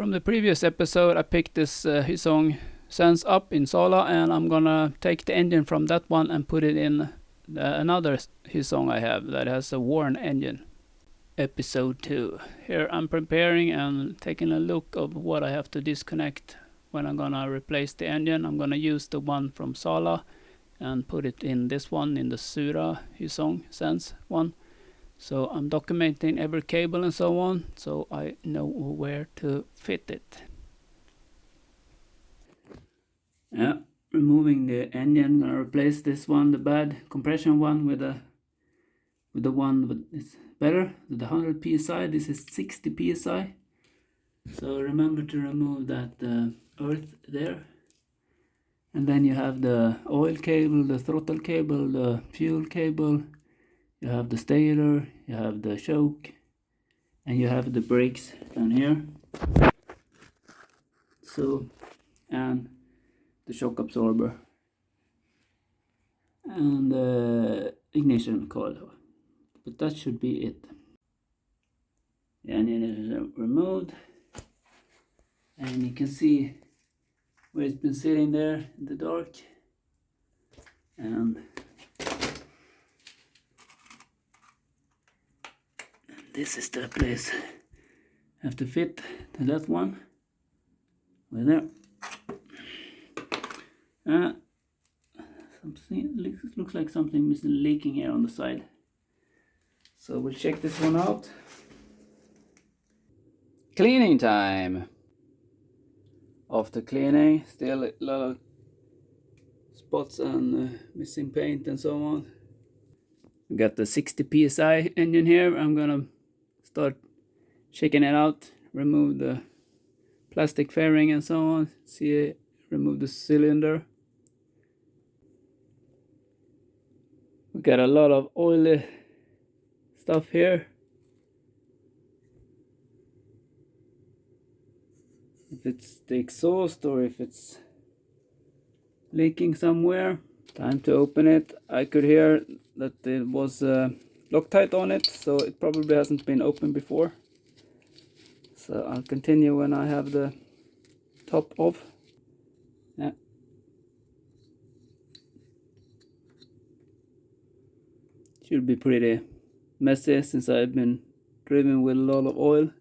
from the previous episode, I picked this Hyosung sense up in Sala, and I'm gonna take the engine from that one and put it in another Hyosung I have that has a worn engine. Episode 2. Here I'm preparing and taking a look of what I have to disconnect when I'm gonna replace the engine. I'm gonna use the one from Sala and put it in this one, in the Sura Hyosung sense one. So I'm documenting every cable and so on, so I know where to fit it. Yeah, removing the engine, gonna replace this one, the bad compression one, with the one that is better, the 100 psi. This is 60 psi. So remember to remove that earth there. And then you have the oil cable, the throttle cable, the fuel cable. You have the stator, you have the choke, and you have the brakes down here. So, and the shock absorber and the ignition coil. But that should be it. The engine is removed, and you can see where it's been sitting there in the dark. And this is the place I have to fit to that one. Right there. Something looks like something is leaking here on the side. So we'll check this one out. Cleaning time. After cleaning, still a lot of spots and missing paint and so on. We got the 60 psi engine here. I'm gonna start checking it out, remove the plastic fairing and so on, remove the cylinder. We got a lot of oily stuff here. If it's the exhaust or if it's leaking somewhere. Time to open it. I could hear that it was Loctite on it, so it probably hasn't been opened before. So I'll continue when I have the top off. Yeah. Should be pretty messy since I've been driving with a lot of oil.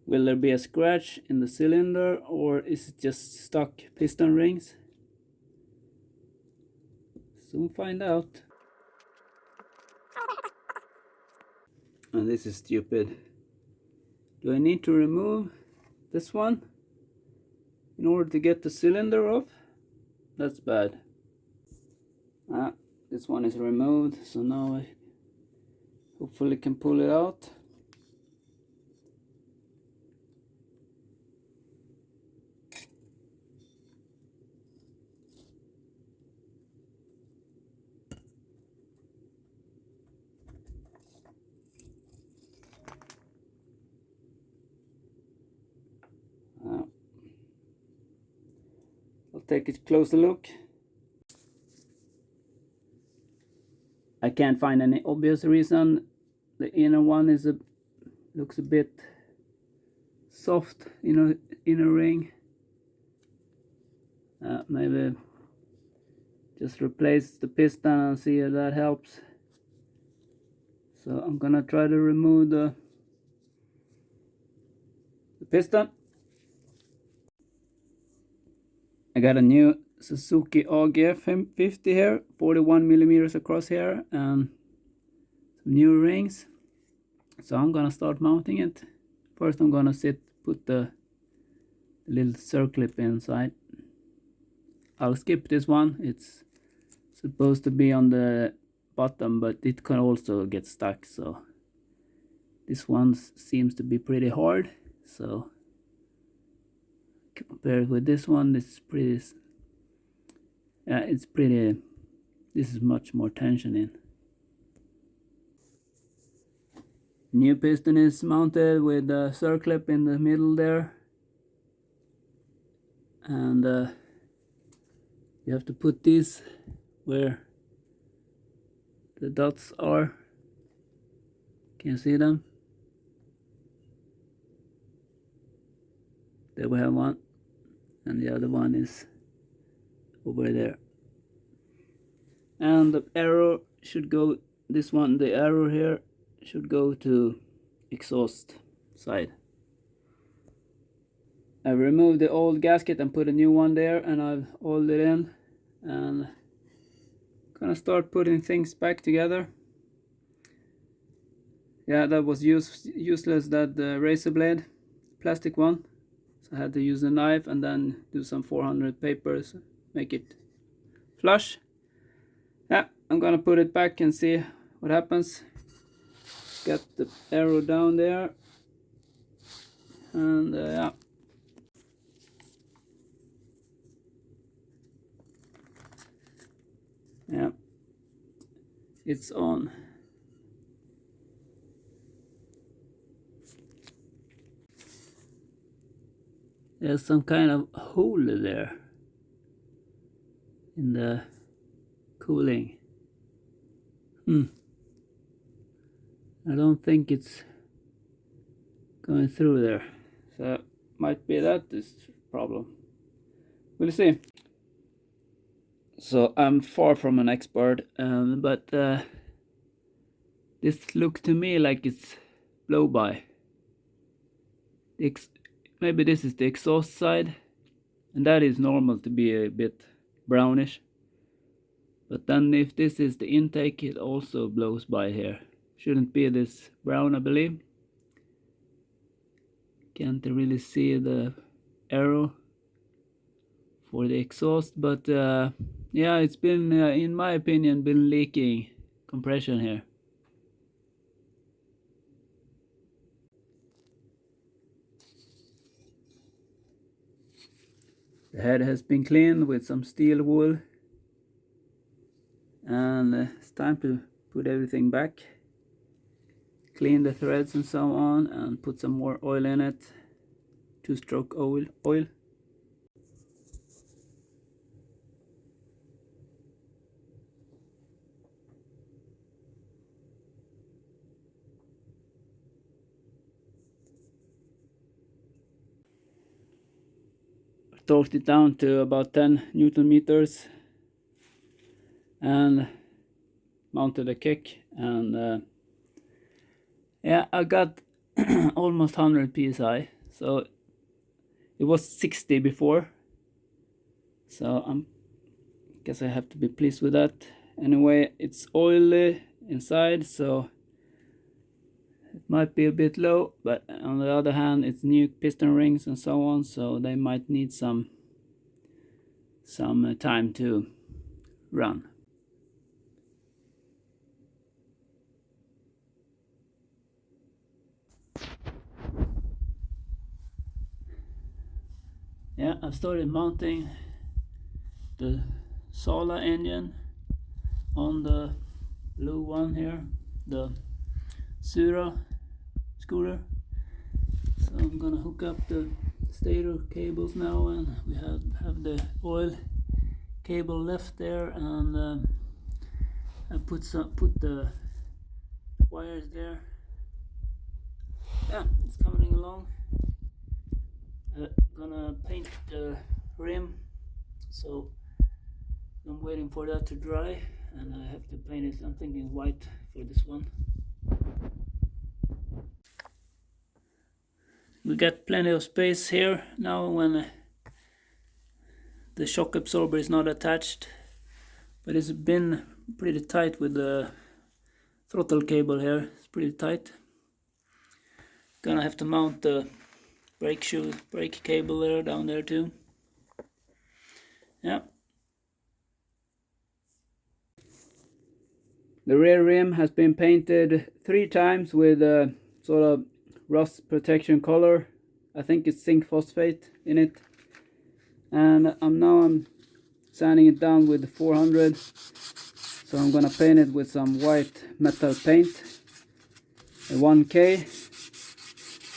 Will there be a scratch in the cylinder, or is it just stuck piston rings? Soon find out. And this is stupid. Do I need to remove this one in order to get the cylinder off? That's bad. This one is removed, so now I hopefully can pull it out. I'll take a closer look. I can't find any obvious reason. The inner one looks a bit soft, inner ring. Maybe just replace the piston and see if that helps. So I'm gonna try to remove the piston. I got a new Suzuki AD 50 here, 41 millimeters across here, and some new rings. So I'm gonna start mounting it. First I'm gonna put the little circlip inside. I'll skip this one. It's supposed to be on the bottom, but it can also get stuck. So this one seems to be pretty hard. So compared with this one, it's pretty. This is much more tension in. New piston is mounted with a circlip in the middle there, and You have to put these where the dots are. Can you see them? There we have one, and the other one is over there. And the arrow should go, this one, the arrow here should go to exhaust side. I removed the old gasket and put a new one there, and I've oiled it in, and gonna start putting things back together. Yeah, that was useless, that razor blade, plastic one. So I had to use a knife and then do some 400 papers, make it flush. Yeah, I'm gonna put it back and see what happens. Get the arrow down there, and yeah. Yeah, it's on. There's some kind of hole there in the cooling. I don't think it's going through there, so might be that is problem. We'll see. So I'm far from an expert, but this looks to me like it's blow by. Maybe this is the exhaust side, and that is normal to be a bit brownish. But then if this is the intake, it also blows by here. Shouldn't be this brown, I believe. Can't really see the arrow for the exhaust, but yeah, it's been, in my opinion, been leaking compression here. The head has been cleaned with some steel wool, and it's time to put everything back, clean the threads and so on, and put some more oil in it. 2-stroke oil. Torqued it down to about 10 Newton meters and mounted a kick, and yeah, I got almost 100 psi. So it was 60 before, so I guess I have to be pleased with that. Anyway, it's oily inside, so it might be a bit low, but on the other hand, it's new piston rings and so on, so they might need some time to run. Yeah, I've started mounting the Sala engine on the blue one here, the Sura scooter. So I'm gonna hook up the stator cables now, and we have the oil cable left there, and I put the wires there. Yeah, it's coming along. Gonna paint the rim, so I'm waiting for that to dry, and I have to paint it. I'm thinking white for this one. We got plenty of space here now when the shock absorber is not attached, but it's been pretty tight with the throttle cable here. It's pretty tight. Gonna have to mount the brake cable there, down there too. Yeah. The rear rim has been painted 3 times with a sort of rust protection color. I think it's zinc phosphate in it. And I'm sanding it down with the 400. So I'm gonna paint it with some white metal paint, a 1K.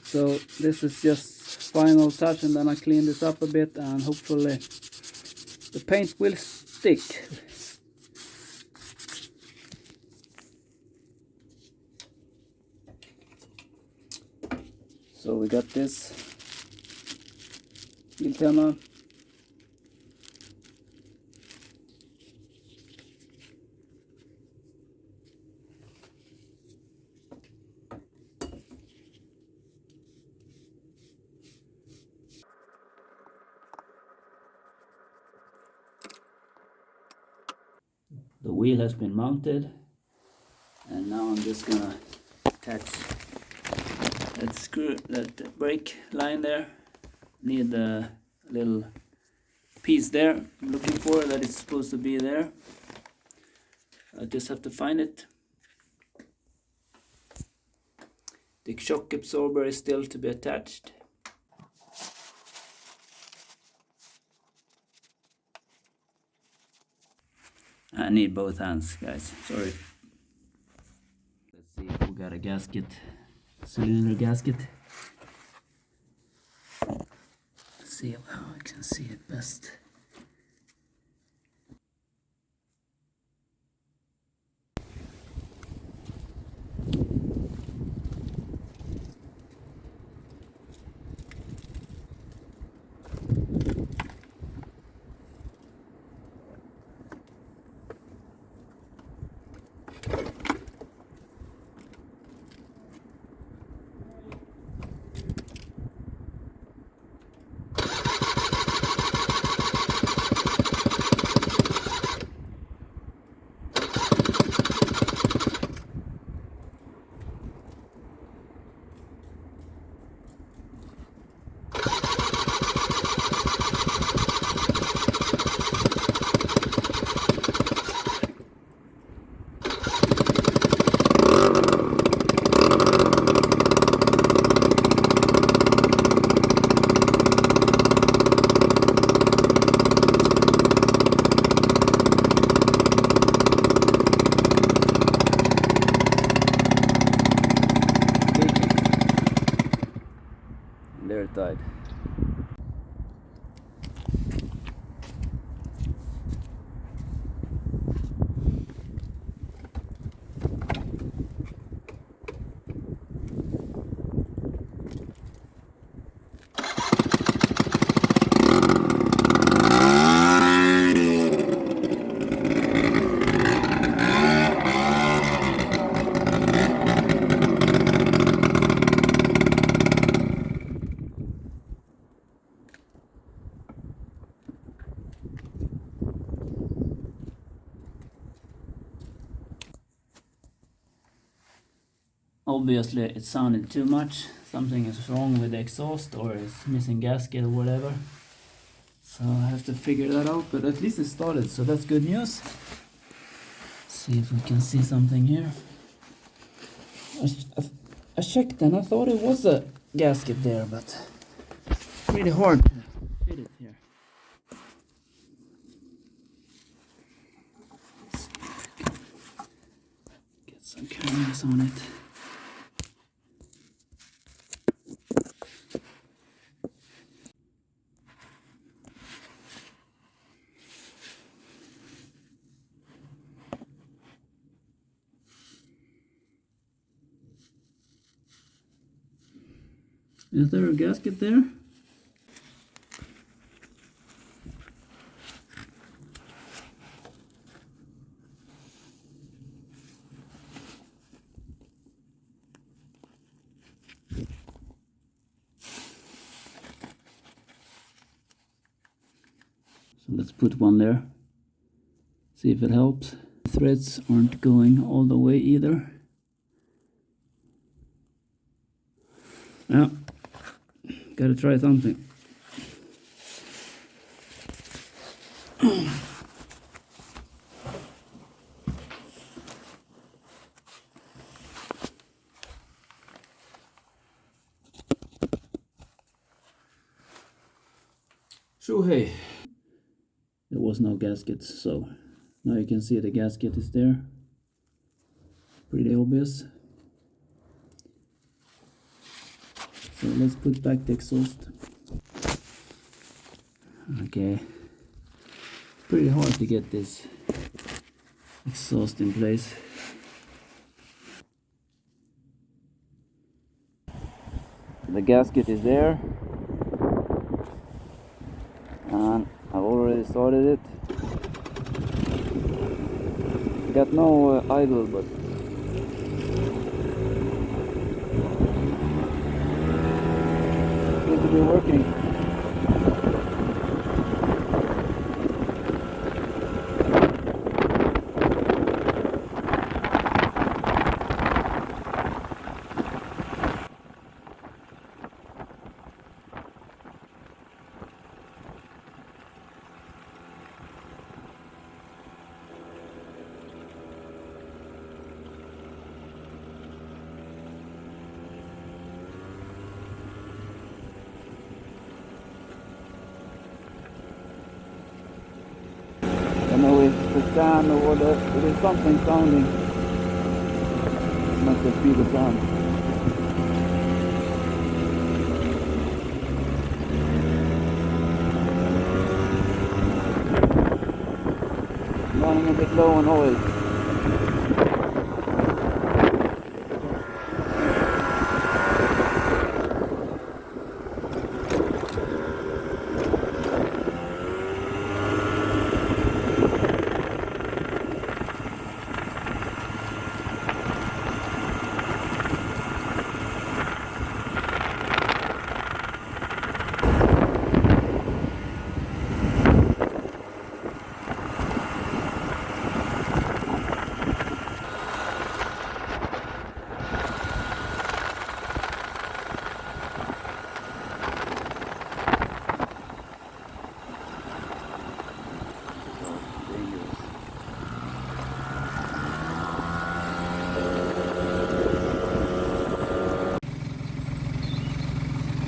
So this is just final touch, and then I clean this up a bit, and hopefully the paint will stick. So we got this Biltema. The wheel has been mounted, and now I'm just gonna attach that screw, that brake line there. Need a little piece there I'm looking for that is supposed to be there. I just have to find it. The shock absorber is still to be attached. I need both hands, guys, sorry. Let's see if we got a gasket, cylinder gasket. Let's see how I can see it best. There it died. Obviously it sounded too much. Something is wrong with the exhaust, or it's missing gasket or whatever. So I have to figure that out, but at least it started, so that's good news. See if we can see something here. I checked and I thought it was a gasket there, but it's pretty hard to fit it here. Let's see if I can get some cameras on it. Is there a gasket there? So let's put one there. See if it helps. Threads aren't going all the way either. Yeah. Gotta try something. So hey, there was no gaskets, so now you can see the gasket is there. Pretty obvious. So let's put back the exhaust. Okay, pretty hard to get this exhaust in place. The gasket is there, and I've already started it. Got no idle, but seems to be working. I don't know if the fan or what, it is something sounding. Must just be the sound. Running a bit low on oil.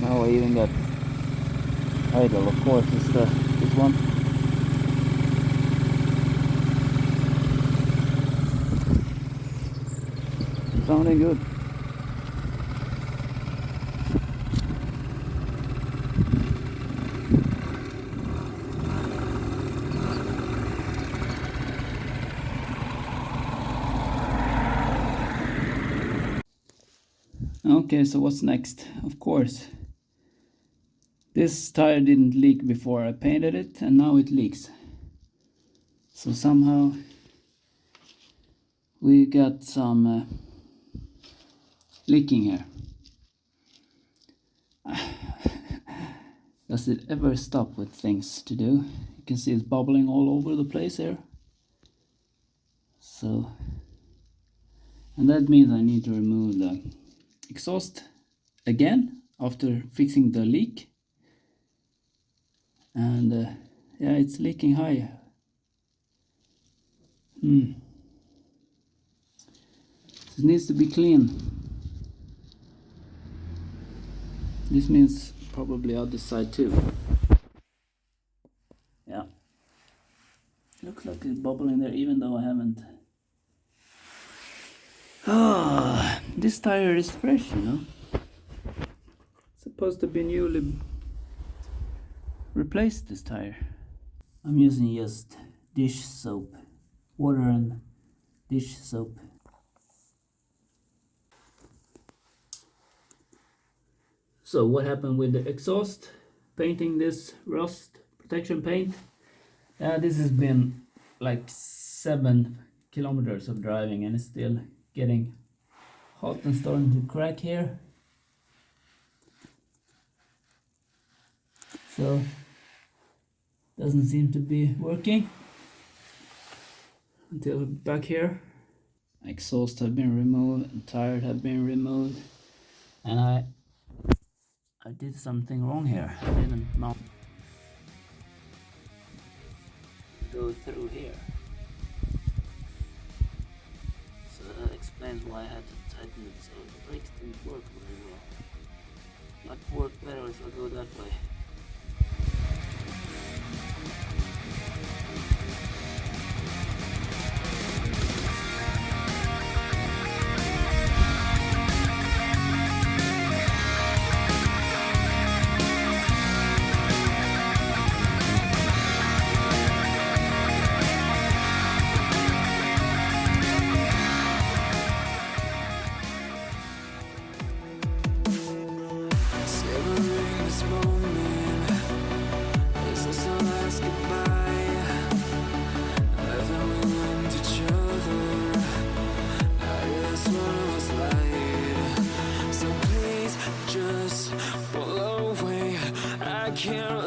Now I even got idle, of course, is this one. Sounding good. Okay, so what's next? Of course, this tire didn't leak before I painted it, and now it leaks. So somehow we got some leaking here. Does it ever stop with things to do? You can see it's bubbling all over the place here. So, and that means I need to remove the exhaust again after fixing the leak. And yeah, it's leaking high. It needs to be clean. This means probably other side too. Yeah, looks like it's bubbling there even though I haven't. Ah, this tire is fresh, you know. Supposed to be newly replaced, this tire. I'm using just dish soap, water and dish soap. So what happened with the exhaust? Painting this rust protection paint. This has been like 7 kilometers of driving and it's still getting hot and starting to crack here. So doesn't seem to be working until back here. Exhaust have been removed and tire have been removed, and I did something wrong here. I didn't mount go through here, so that explains why I had to tighten it so the brakes didn't work very well. Might work better if I go that way. care